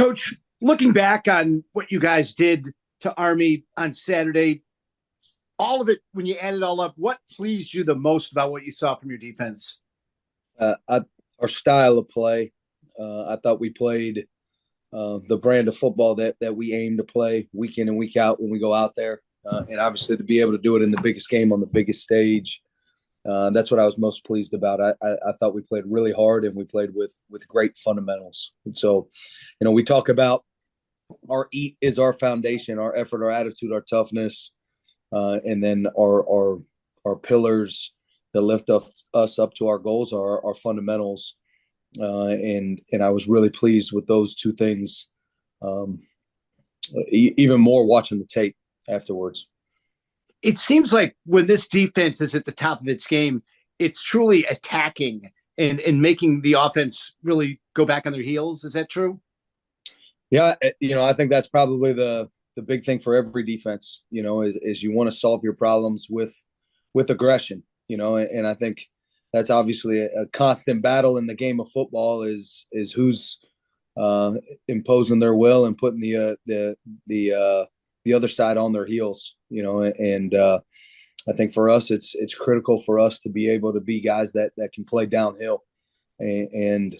Coach, looking back on what you guys did to Army on Saturday, all of it, when you add it all up, what pleased you the most about what you saw from your defense? Our style of play. I thought we played the brand of football that we aim to play week in and week out when we go out there. And obviously to be able to do it in the biggest game on the biggest stage, that's what I was most pleased about. I thought we played really hard and we played with great fundamentals. And so, we talk about our eat is our foundation, our effort, our attitude, our toughness, and then our pillars that lift us up to our goals are our fundamentals. And I was really pleased with those two things, even more watching the tape afterwards. It seems like when this defense is at the top of its game, it's truly attacking and making the offense really go back on their heels. Is that true? Yeah, I think that's probably the big thing for every defense, is you want to solve your problems with aggression, and I think that's obviously a constant battle in the game of football is who's imposing their will and putting the other side on their heels, and I think for us, it's critical for us to be able to be guys that can play downhill and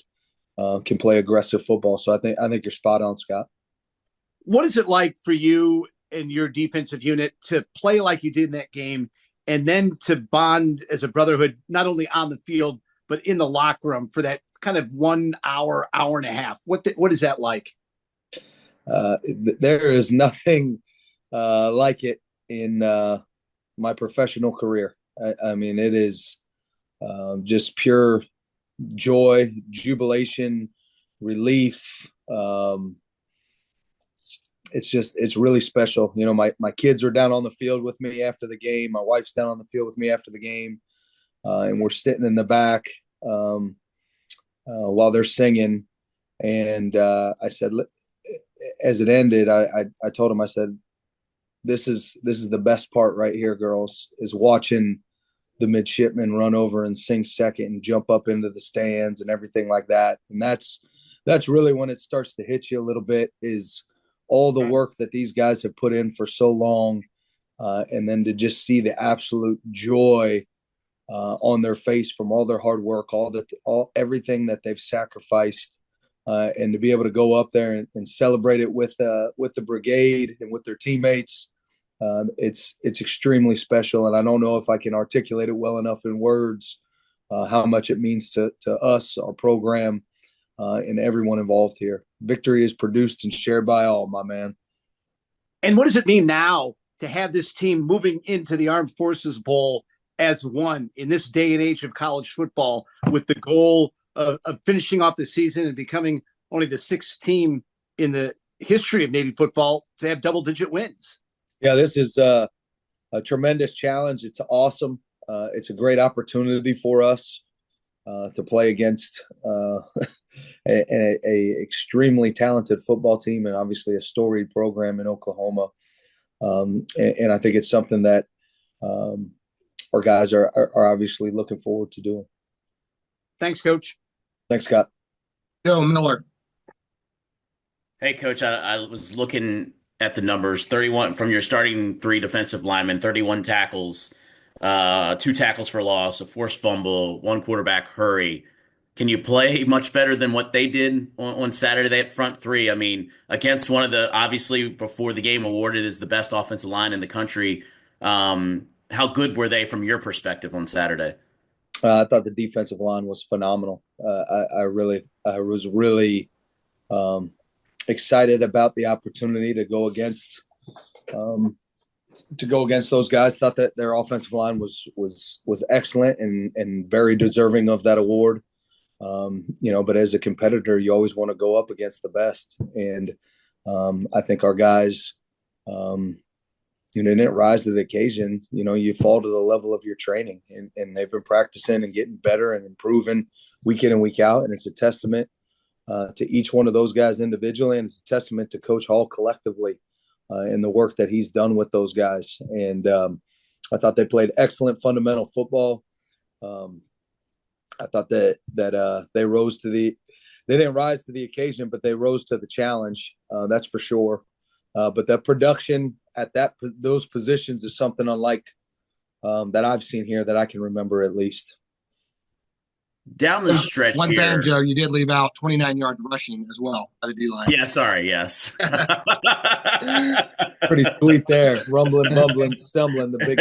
can play aggressive football. So I think you're spot on, Scott. What is it like for you and your defensive unit to play like you did in that game and then to bond as a brotherhood, not only on the field, but in the locker room for that kind of 1 hour, hour and a half? What is that like? There is nothing like it in my professional career. I mean, it is just pure joy, jubilation, relief. It's really special. My kids are down on the field with me after the game. My wife's down on the field with me after the game. And we're sitting in the back while they're singing. And I said, as it ended, I told them, I said, this is the best part right here, girls, is watching the midshipmen run over and sing second and jump up into the stands and everything like that. And that's really when it starts to hit you a little bit, is all the work that these guys have put in for so long. And then to just see the absolute joy on their face from all their hard work, everything that they've sacrificed, and to be able to go up there and celebrate it with the brigade and with their teammates. It's extremely special, and I don't know if I can articulate it well enough in words, how much it means to us, our program, and everyone involved here. Victory is produced and shared by all, my man. And what does it mean now to have this team moving into the Armed Forces Bowl as one in this day and age of college football, with the goal of finishing off the season and becoming only the sixth team in the history of Navy football to have double-digit wins? Yeah, this is a tremendous challenge. It's awesome. It's a great opportunity for us to play against a extremely talented football team and obviously a storied program in Oklahoma. And I think it's something that our guys are obviously looking forward to doing. Thanks, Coach. Thanks, Scott. Joe Miller. Hey, Coach, I was looking at the numbers. 31 from your starting three defensive linemen, 31 tackles, 2 tackles for loss, a forced fumble, 1 quarterback hurry. Can you play much better than what they did on Saturday? They had front three. I mean, against one of the, obviously, before the game, awarded as the best offensive line in the country. How good were they from your perspective on Saturday? I thought the defensive line was phenomenal. I was really excited about the opportunity to go against those guys. Thought that their offensive line was excellent and very deserving of that award. But as a competitor, you always want to go up against the best. And I think our guys, didn't rise to the occasion. You fall to the level of your training, and they've been practicing and getting better and improving week in and week out. And it's a testament to each one of those guys individually, and it's a testament to Coach Hall collectively in the work that he's done with those guys. And I thought they played excellent fundamental football. I thought that they rose to they didn't rise to the occasion, but they rose to the challenge. That's for sure. But the production at those positions is something unlike that I've seen here that I can remember at least. Down the stretch One here. thing, Joe, you did leave out 29 yards rushing as well by the D-line. Yeah, sorry, yes. Pretty sweet there. Rumbling, bumbling, stumbling, the big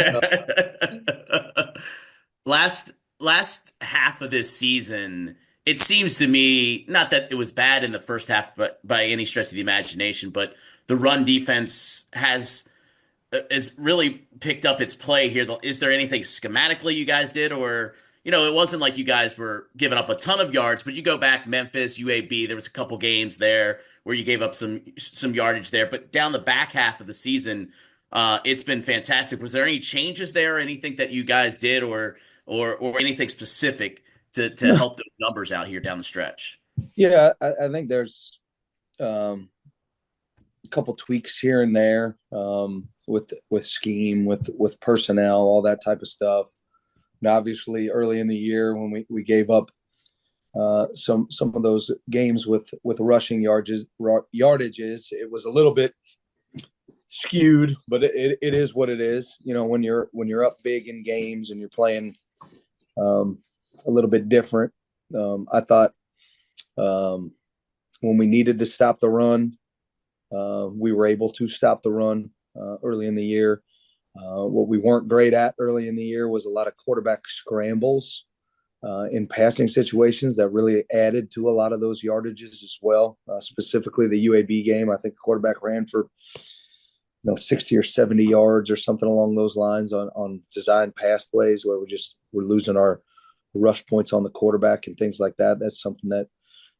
last half of this season, it seems to me, not that it was bad in the first half, but by any stretch of the imagination, but the run defense has really picked up its play here. Is there anything schematically you guys did, or it wasn't like you guys were giving up a ton of yards, but you go back Memphis, UAB, there was a couple games there where you gave up some yardage there, but down the back half of the season, it's been fantastic. Was there any changes there, or anything that you guys did, or anything specific to help those numbers out here down the stretch? Yeah, I think there's a couple tweaks here and there with scheme, with personnel, all that type of stuff. And obviously, early in the year when we gave up some of those games with rushing yardages, it was a little bit skewed, but it is what it is. When you're up big in games and you're playing a little bit different. I thought when we needed to stop the run, we were able to stop the run early in the year. What we weren't great at early in the year was a lot of quarterback scrambles in passing situations that really added to a lot of those yardages as well. Specifically the UAB game, I think the quarterback ran for 60 or 70 yards or something along those lines on designed pass plays where we're losing our rush points on the quarterback and things like that. That's something that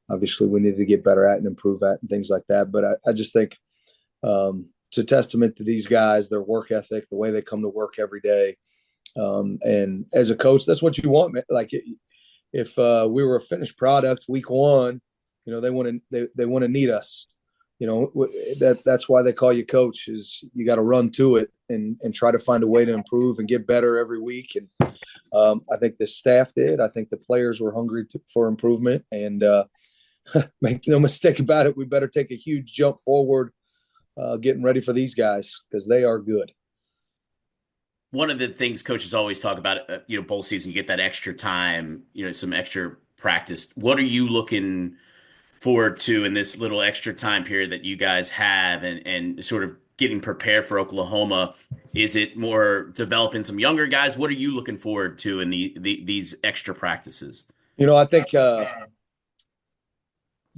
obviously we need to get better at and improve at and things like that. But I just think it's a testament to these guys, their work ethic, the way they come to work every day. And as a coach, that's what you want. Like if we were a finished product week one, they want to need us. That's why they call you coach, is you got to run to it and try to find a way to improve and get better every week. And I think the staff did. I think the players were hungry for improvement. And make no mistake about it, we better take a huge jump forward getting ready for these guys because they are good. One of the things coaches always talk about, bowl season, you get that extra time, some extra practice. What are you looking forward to in this little extra time period that you guys have and sort of getting prepared for Oklahoma? Is it more developing some younger guys? What are you looking forward to in these extra practices? I think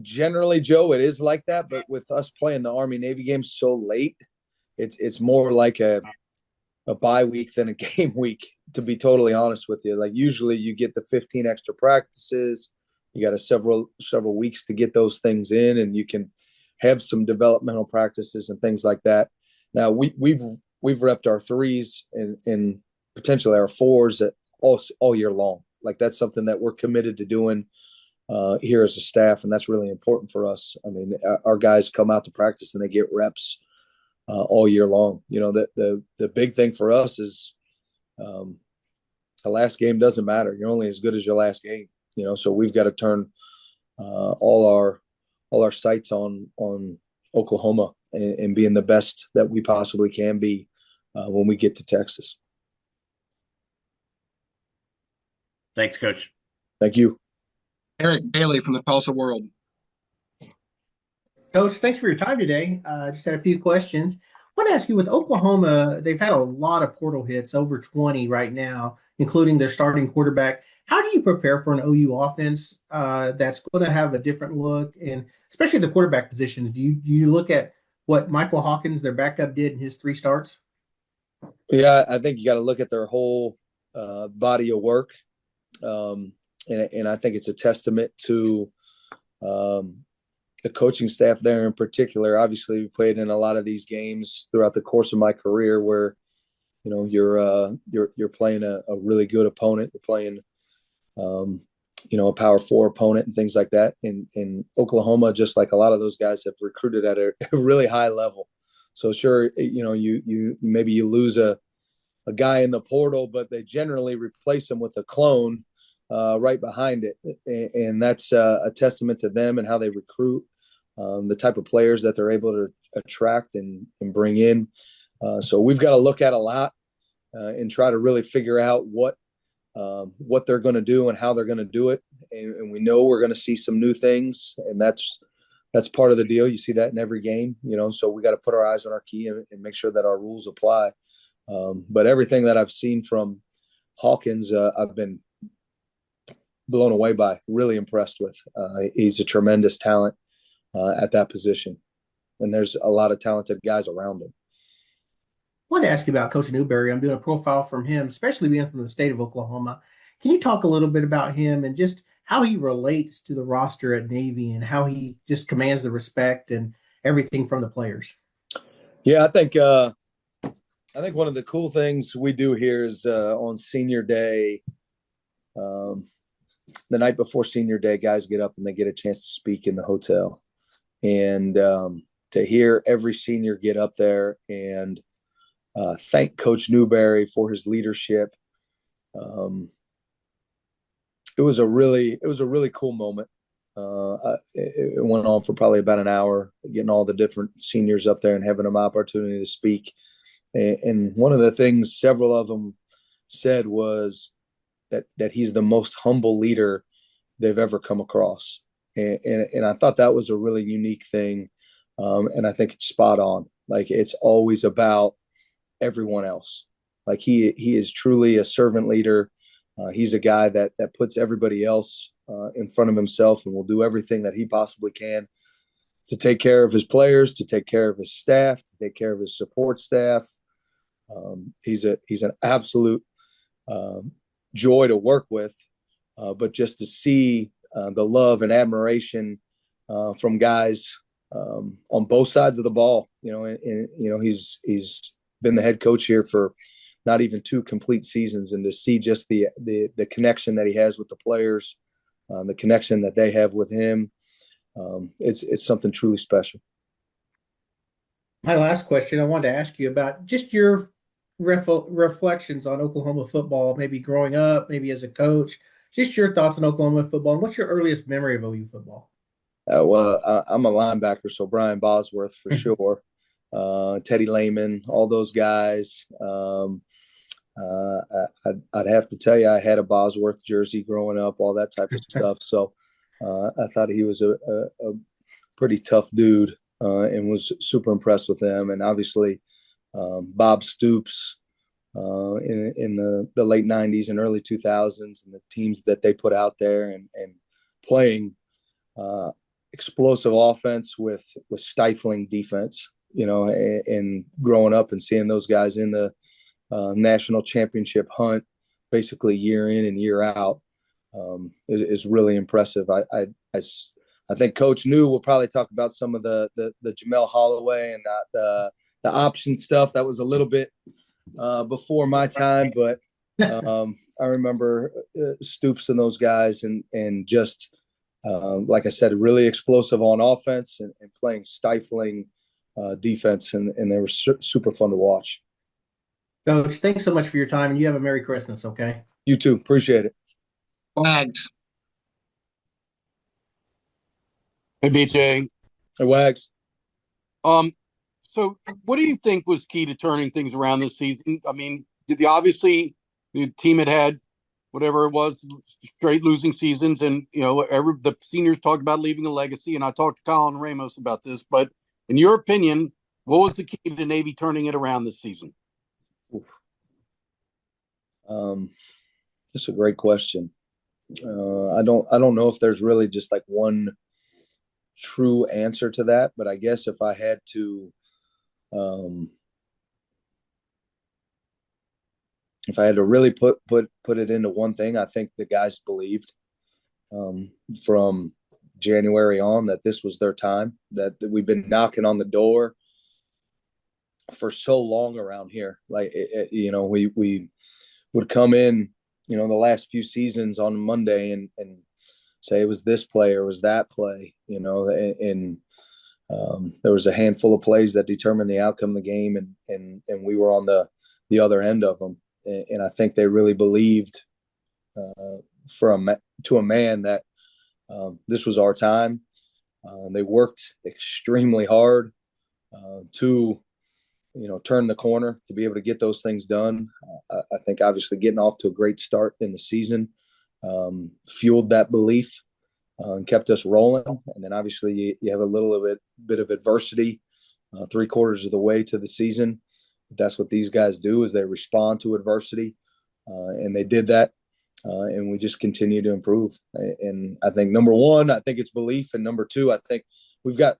generally, Joe, it is like that. But with us playing the Army-Navy game so late, it's more like a bye week than a game week, to be totally honest with you. Like usually you get the 15 extra practices. You got several weeks to get those things in, and you can have some developmental practices and things like that. Now we've repped our threes and potentially our fours all year long. Like that's something that we're committed to doing here as a staff, and that's really important for us. I mean, our guys come out to practice and they get reps all year long. The big thing for us is the last game doesn't matter. You're only as good as your last game. So we've got to turn all our sights on Oklahoma and being the best that we possibly can be when we get to Texas. Thanks, Coach. Thank you. Eric Bailey from the Tulsa World. Coach, thanks for your time today. Just had a few questions. I want to ask you, with Oklahoma, they've had a lot of portal hits, over 20 right now, including their starting quarterback. How do you prepare for an OU offense that's going to have a different look, and especially the quarterback positions? Do you look at what Michael Hawkins, their backup, did in his 3 starts? Yeah, I think you got to look at their whole body of work, and I think it's a testament to the coaching staff there in particular. Obviously, we played in a lot of these games throughout the course of my career where you're playing a really good opponent. You're playing a Power 4 opponent and things like that. In Oklahoma, just like a lot of those guys have recruited at a really high level. So sure, you maybe you lose a guy in the portal, but they generally replace him with a clone right behind it. And that's a testament to them and how they recruit, the type of players that they're able to attract and bring in. So we've got to look at a lot and try to really figure out what they're going to do and how they're going to do it. And we know we're going to see some new things, and that's part of the deal. You see that in every game, so we got to put our eyes on our key and make sure that our rules apply. But everything that I've seen from Hawkins, I've been blown away by, really impressed with. He's a tremendous talent at that position, and there's a lot of talented guys around him. I wanted to ask you about Coach Newberry. I'm doing a profile from him, especially being from the state of Oklahoma. Can you talk a little bit about him and just how he relates to the roster at Navy and how he just commands the respect and everything from the players? Yeah, I think one of the cool things we do here is on senior day, the night before senior day, guys get up and they get a chance to speak in the hotel. And to hear every senior get up there and thank Coach Newberry for his leadership. It was a really cool moment. It went on for probably about an hour, getting all the different seniors up there and having them opportunity to speak. And one of the things several of them said was that he's the most humble leader they've ever come across. And I thought that was a really unique thing. And I think it's spot on. Like, it's always about everyone else. Like, he is truly a servant leader. He's a guy that puts everybody else in front of himself and will do everything that he possibly can to take care of his players, to take care of his staff, to take care of his support staff. He's an absolute joy to work with, but just to see the love and admiration from guys on both sides of the ball, and he's been the head coach here for not even 2 complete seasons, and to see just the connection that he has with the players, the connection that they have with him, it's something truly special. My last question, I wanted to ask you about just your reflections on Oklahoma football, maybe growing up, maybe as a coach, just your thoughts on Oklahoma football, and what's your earliest memory of OU football? I'm a linebacker, so Brian Bosworth for sure. Teddy Lehman, all those guys. I'd have to tell you, I had a Bosworth jersey growing up, all that type of stuff. So I thought he was a pretty tough dude, and was super impressed with him. And obviously, Bob Stoops in the late 90s and early 2000s, and the teams that they put out there and playing explosive offense with stifling defense, and growing up and seeing those guys in the national championship hunt basically year in and year out is really impressive. I think Coach New will probably talk about some of the Jamel Holloway and the option stuff that was a little bit before my time, but I remember Stoops and those guys and just like I said, really explosive on offense and playing stifling defense, and they were super fun to watch. Coach, thanks so much for your time, and you have a Merry Christmas, okay? You too. Appreciate it. Wags. Hey, BJ. Hey, Wags. So what do you think was key to turning things around this season? I mean, obviously the team had whatever it was, straight losing seasons, and the seniors talked about leaving a legacy, and I talked to Colin Ramos about this. But in your opinion, what was the key to Navy turning it around this season? That's a great question. I don't know if there's really just like one true answer to that, but I guess if I had to really put it into one thing, I think the guys believed from January on that this was their time, that we've been knocking on the door for so long around here. Like, we would come in, the last few seasons on Monday and say it was this play or was that play, and there was a handful of plays that determined the outcome of the game, and we were on the other end of them. And I think they really believed to a man that this was our time. They worked extremely hard to turn the corner, to be able to get those things done. I think obviously getting off to a great start in the season fueled that belief and kept us rolling. And then obviously you have a little bit of adversity 3/4 of the way to the season. That's what these guys do, is they respond to adversity. And they did that. And we just continue to improve. And I think number one, I think it's belief. And number two, I think we've got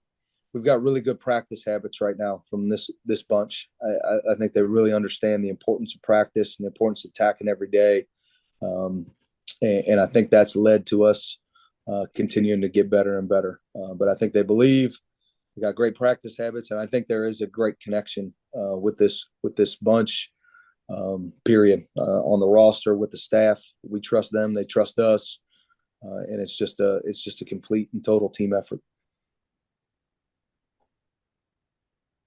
really good practice habits right now from this bunch. I think they really understand the importance of practice and the importance of attacking every day. And I think that's led to us continuing to get better and better. But I think they believe. We got great practice habits, and I think there is a great connection with this bunch. Period. On the roster with the staff, we trust them, they trust us, and it's just a complete and total team effort.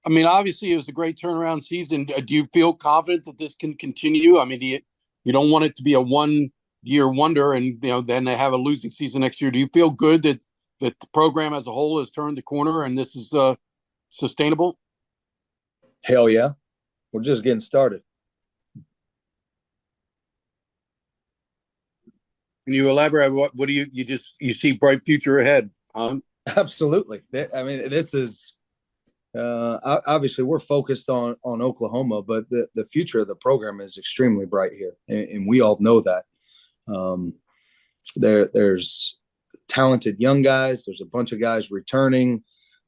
I mean, obviously it was a great turnaround season. Do you feel confident that this can continue? I mean, you don't want it to be a 1-year wonder and then they have a losing season next year. Do you feel good that the program as a whole has turned the corner and this is sustainable? Hell yeah. We're just getting started. Can you elaborate? What do you see bright future ahead? Absolutely. I mean, this is obviously we're focused on Oklahoma, but the future of the program is extremely bright here, and we all know that. There's talented young guys. There's a bunch of guys returning.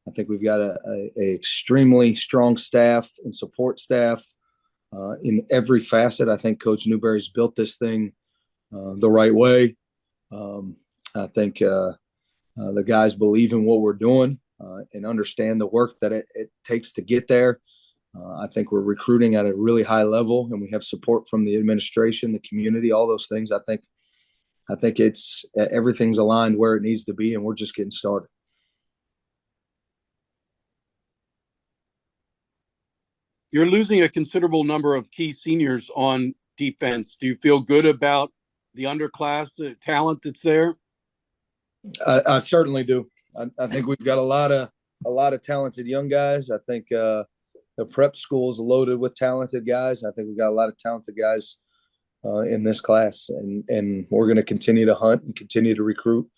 I think we've got a extremely strong staff and support staff in every facet. I think Coach Newberry's built this thing the right way. I think the guys believe in what we're doing and understand the work that it takes to get there. I think we're recruiting at a really high level, and we have support from the administration, the community, all those things. I think it's everything's aligned where it needs to be, and we're just getting started. You're losing a considerable number of key seniors on defense. Do you feel good about the underclass talent that's there? I certainly do. I think we've got a lot of talented young guys. I think the prep school is loaded with talented guys. I think we've got a lot of talented guys in this class, and we're going to continue to hunt and continue to recruit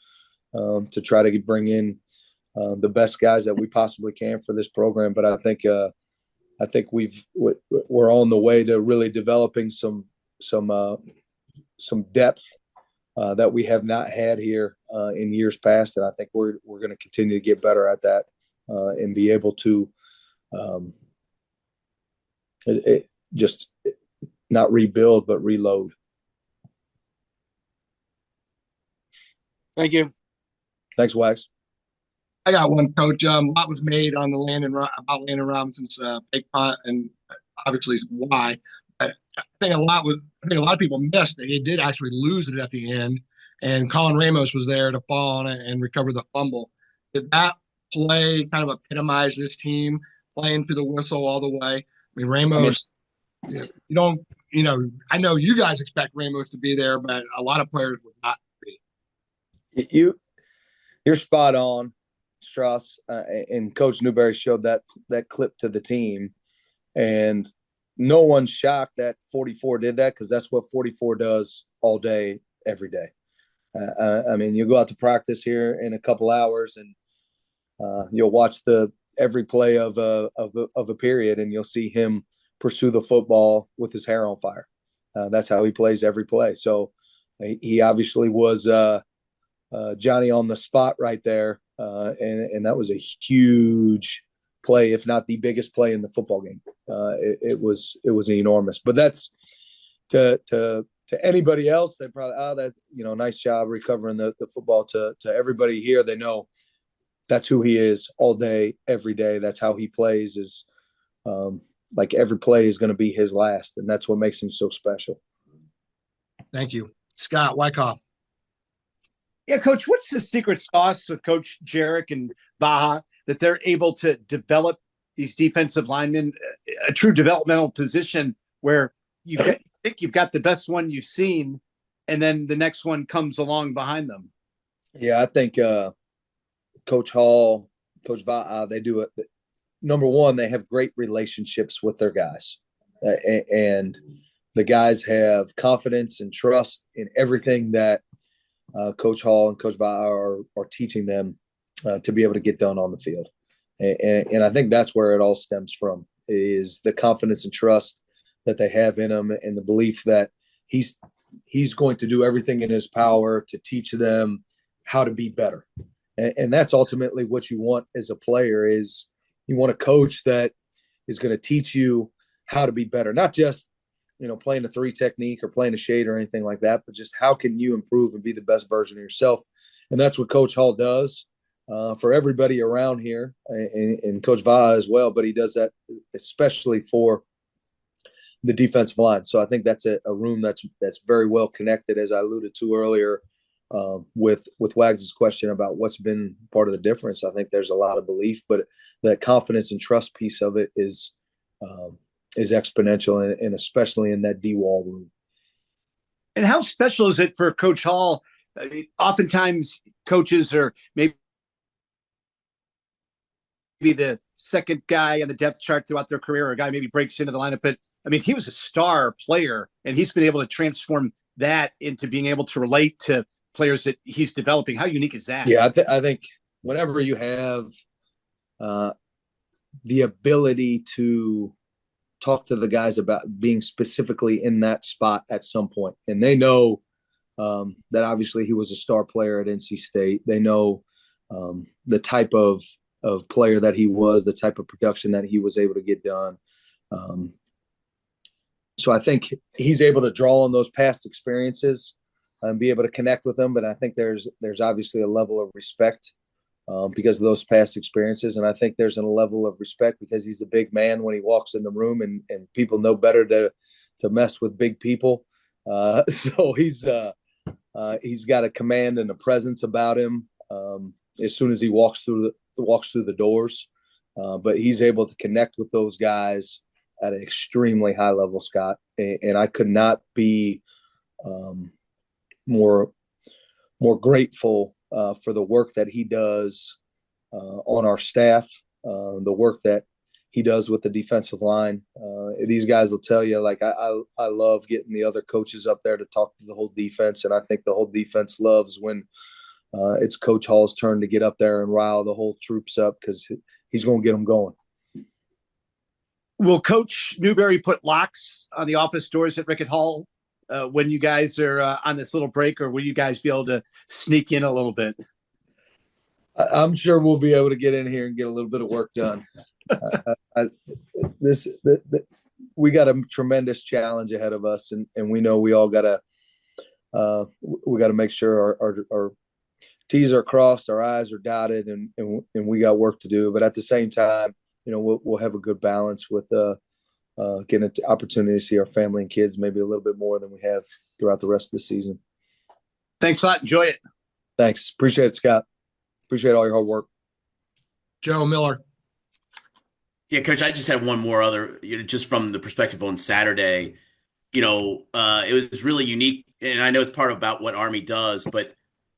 to try to bring in the best guys that we possibly can for this program. But I think we're on the way to really developing some depth that we have not had here in years past, and I think we're going to continue to get better at that and be able to just not rebuild but reload. Thank you. Thanks, Wax. I got one, Coach. A lot was made on about Landon Robinson's fake punt, and obviously why. But I think a lot of people missed that he did actually lose it at the end, and Colin Ramos was there to fall on it and recover the fumble. Did that play kind of epitomize this team playing to the whistle all the way? I mean, Ramos, I know you guys expect Ramos to be there, but a lot of players would not be. You're spot on, Strauss, and Coach Newberry showed that clip to the team, and no one's shocked that 44 did that, because that's what 44 does all day, every day. I mean, you go out to practice here in a couple hours, and you'll watch every play of a period, and you'll see him pursue the football with his hair on fire. That's how he plays every play. So he obviously was Johnny on the spot right there, and that was a huge play, if not the biggest play in the football game. It was enormous. But that's to anybody else, they probably nice job recovering the football. To everybody here, they know that's who he is all day, every day. That's how he plays. Is like every play is going to be his last, and that's what makes him so special. Thank you, Scott Wyckoff. Yeah, Coach, what's the secret sauce of Coach Jarek and Baha that they're able to develop these defensive linemen, a true developmental position where I think you've got the best one you've seen, and then the next one comes along behind them. Yeah, I think Coach Hall, Coach Va, they do it. Number one, they have great relationships with their guys, and the guys have confidence and trust in everything that Coach Hall and Coach Va are teaching them to be able to get done on the field. And I think that's where it all stems from, is the confidence and trust that they have in him, and the belief that he's going to do everything in his power to teach them how to be better. And that's ultimately what you want as a player, is you want a coach that is going to teach you how to be better, not just, playing a 3 technique or playing a shade or anything like that, but just how can you improve and be the best version of yourself. And that's what Coach Hall does for everybody around here, and Coach Va as well, but he does that especially for the defensive line. So I think that's a room that's very well connected, as I alluded to earlier with Wags' question about what's been part of the difference. I think there's a lot of belief, but that confidence and trust piece of it is exponential, and especially in that D-wall room. And how special is it for Coach Hall? I mean, oftentimes coaches are maybe the second guy on the depth chart throughout their career, or a guy maybe breaks into the lineup. But I mean, he was a star player, and he's been able to transform that into being able to relate to players that he's developing. How unique is that? Yeah, I think whenever you have the ability to talk to the guys about being specifically in that spot at some point, and they know that obviously he was a star player at NC State. They know the type of player that he was, the type of production that he was able to get done. So I think he's able to draw on those past experiences and be able to connect with them. But I think there's obviously a level of respect because of those past experiences. And I think there's a level of respect because he's a big man when he walks in the room, and people know better to mess with big people. So he's got a command and a presence about him as soon as he walks through the doors. But he's able to connect with those guys at an extremely high level, Scott. And I could not be more grateful for the work that he does on our staff, the work that he does with the defensive line. These guys will tell you, like, I love getting the other coaches up there to talk to the whole defense, and I think the whole defense loves when it's Coach Hall's turn to get up there and rile the whole troops up, because he's going to get them going. Will Coach Newberry put locks on the office doors at Rickett Hall when you guys are on this little break, or will you guys be able to sneak in a little bit? I'm sure we'll be able to get in here and get a little bit of work done. We got a tremendous challenge ahead of us, and we know we all got to make sure our T's are crossed, our I's are dotted, and we got work to do. But at the same time, we'll have a good balance with getting an opportunity to see our family and kids maybe a little bit more than we have throughout the rest of the season. Thanks a lot. Enjoy it. Thanks. Appreciate it, Scott. Appreciate all your hard work. Joe Miller. Yeah, Coach, I just had one more just from the perspective on Saturday. It was really unique, and I know it's part about what Army does, but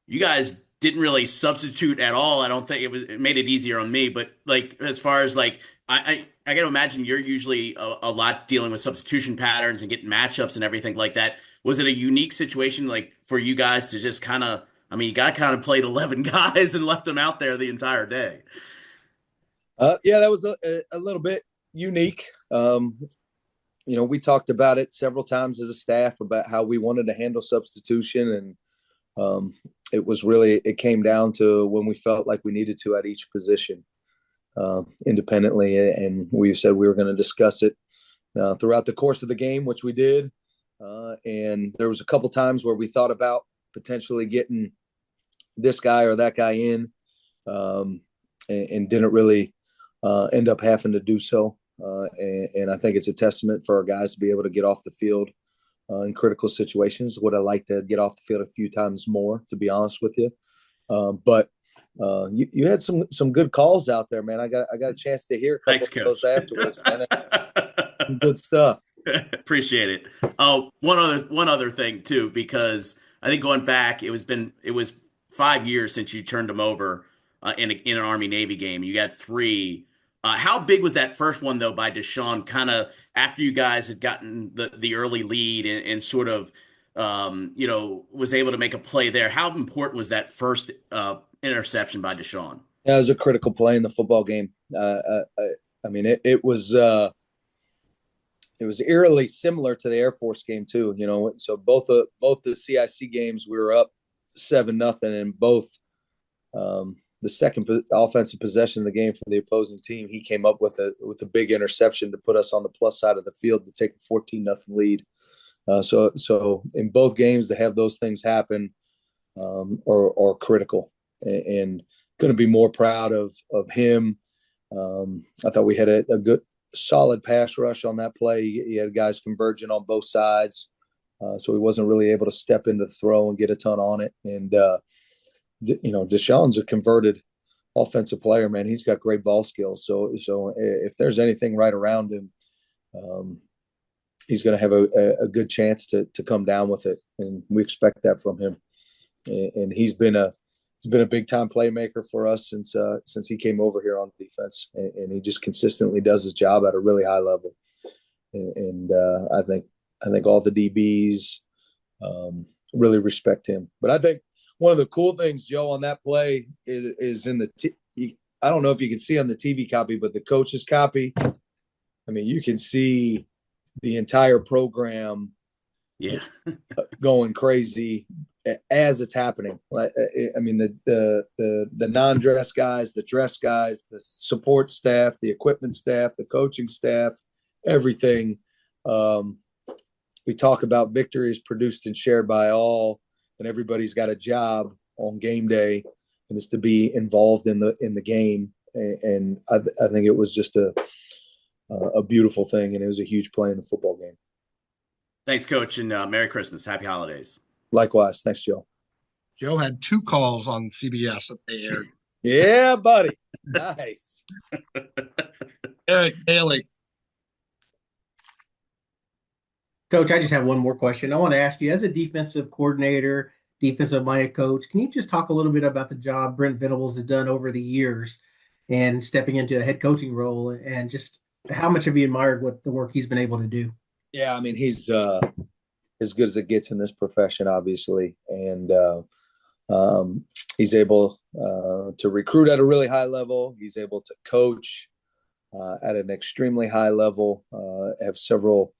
you guys didn't really substitute at all. I don't think it made it easier on me, but like, as far as like, I got to imagine you're usually a lot dealing with substitution patterns and getting matchups and everything like that. Was it a unique situation, like, for you guys to just you got kind of played 11 guys and left them out there the entire day? Yeah, that was a little bit unique. We talked about it several times as a staff about how we wanted to handle substitution, and it came down to when we felt like we needed to at each position independently, and we said we were going to discuss it throughout the course of the game, which we did. And there was a couple times where we thought about potentially getting this guy or that guy in, and didn't really end up having to do so. And I think it's a testament for our guys to be able to get off the field in critical situations. Would I like to get off the field a few times more, to be honest with you? But you had some good calls out there, man. I got a chance to hear a couple of those afterwards, man. Some good stuff. Appreciate it. Oh, one other thing too, because I think going back, it was 5 years since you turned him over in an Army Navy game. You got three. How big was that first one though by Deshaun? Kind of after you guys had gotten the early lead and sort of was able to make a play there. How important was that first interception by Deshaun? Yeah, it was a critical play in the football game. I mean, it was eerily similar to the Air Force game too. So both the CIC games we were up 7-0, and both the second offensive possession of the game for the opposing team, he came up with a big interception to put us on the plus side of the field to take a 14-0 lead. So in both games to have those things happen are critical, and going to be more proud of him. I thought we had a good solid pass rush on that play. He had guys converging on both sides, so he wasn't really able to step into the throw and get a ton on it. And Deshaun's a converted offensive player, man. He's got great ball skills. So if there's anything right around him, he's going to have a good chance to come down with it, and we expect that from him. And he's been a big time playmaker for us since he came over here on defense, and he just consistently does his job at a really high level. And I think all the DBs really respect him. But I think one of the cool things, Joe, on that play is in I don't know if you can see on the TV copy, but the coach's copy. I mean, you can see the entire program, going crazy as it's happening. I mean, the non-dress guys, the dress guys, the support staff, the equipment staff, the coaching staff, everything. We talk about victory is produced and shared by all, and everybody's got a job on game day, and it's to be involved in the game. And I think it was just a beautiful thing, and it was a huge play in the football game. Thanks, Coach, and Merry Christmas. Happy holidays. Likewise. Thanks, Joe. Joe had 2 calls on CBS that they aired. Yeah, buddy. Nice. Eric Bailey. Coach, I just have one more question. I want to ask you, as a defensive coordinator, defensive-minded coach, can you just talk a little bit about the job Brent Venables has done over the years and stepping into a head coaching role, and just how much have you admired what the work he's been able to do? Yeah, I mean, he's as good as it gets in this profession, obviously. And he's able to recruit at a really high level. He's able to coach at an extremely high level. I have several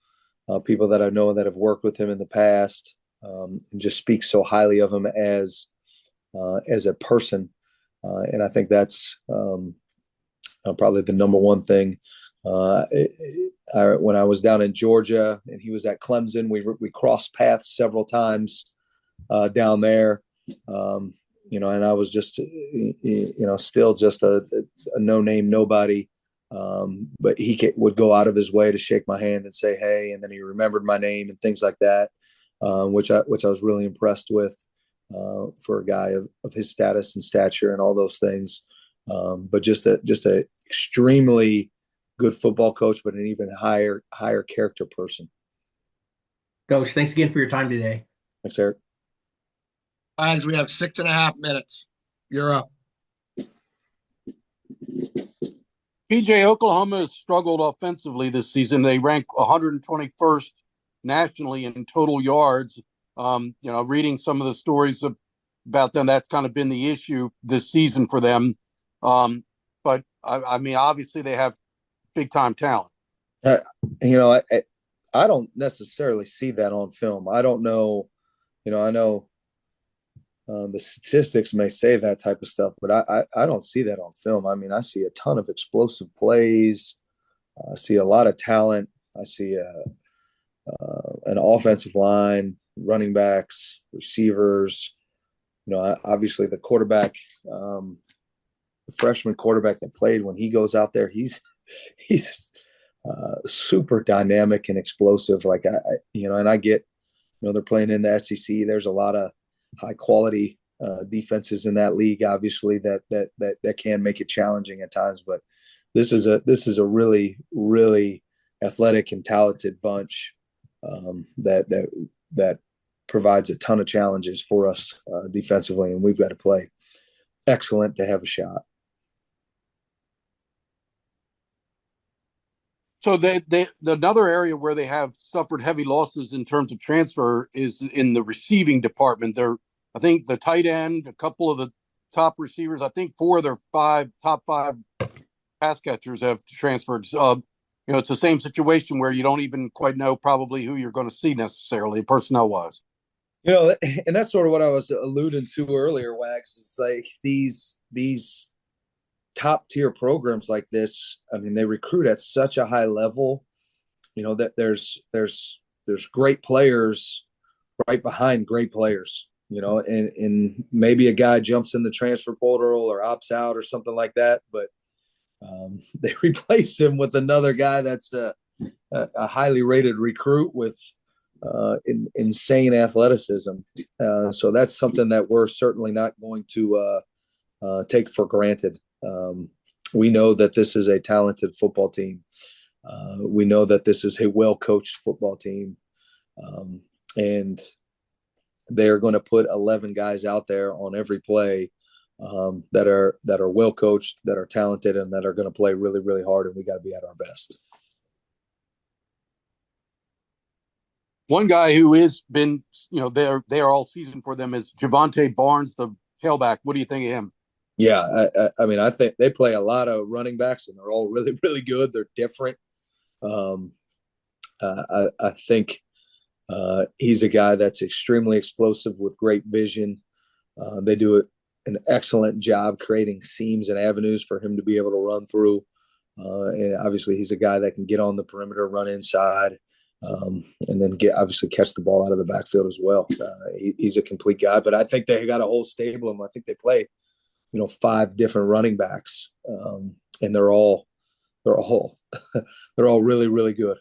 people that I know that have worked with him in the past, and just speak so highly of him as a person. And I think that's probably the number one thing. When I was down in Georgia and he was at Clemson, we crossed paths several times down there, and I was just, still just a no-name nobody, but he would go out of his way to shake my hand and say, hey, and then he remembered my name and things like that, which I was really impressed with for a guy of his status and stature and all those things. But just a extremely good football coach, but an even higher character person. Coach, thanks again for your time today. Thanks, Eric. Guys, we have 6.5 minutes. You're up. PJ, Oklahoma has struggled offensively this season. They rank 121st nationally in total yards. Reading some of the stories about them, that's kind of been the issue this season for them. But I mean, obviously they have big time talent. I don't necessarily see that on film. I don't know. I know the statistics may say that type of stuff, but I don't see that on film. I mean, I see a ton of explosive plays. I see a lot of talent. I see an offensive line, running backs, receivers. Obviously the quarterback, the freshman quarterback that played, when he goes out there, he's super dynamic and explosive. Like and I get, they're playing in the SEC. There's a lot of high quality defenses in that league, obviously that can make it challenging at times. But this is a really, really athletic and talented bunch that provides a ton of challenges for us defensively, and we've got to play excellent to have a shot. So another area where they have suffered heavy losses in terms of transfer is in the receiving department. I think the tight end, a couple of the top receivers, I think 4 of their top five pass catchers have transferred. It's the same situation where you don't even quite know probably who you're going to see necessarily personnel wise. And that's sort of what I was alluding to earlier, Wags. It's like these top tier programs like this. I mean, they recruit at such a high level, that there's great players right behind great players, and maybe a guy jumps in the transfer portal or opts out or something like that, but they replace him with another guy that's a highly rated recruit with insane athleticism. So that's something that we're certainly not going to take for granted. We know that this is a talented football team. We know that this is a well-coached football team. And they're going to put 11 guys out there on every play that are well coached, that are talented, and that are going to play really, really hard. And we got to be at our best. One guy who has been, there all season for them is Javonte Barnes, the tailback. What do you think of him? Yeah, I mean, I think they play a lot of running backs, and they're all really, really good. They're different. I think he's a guy that's extremely explosive with great vision. They do an excellent job creating seams and avenues for him to be able to run through. And obviously, he's a guy that can get on the perimeter, run inside, and then catch the ball out of the backfield as well. He's a complete guy. But I think they got a whole stable of them. I think they play, 5 different running backs, and they're all really, really good.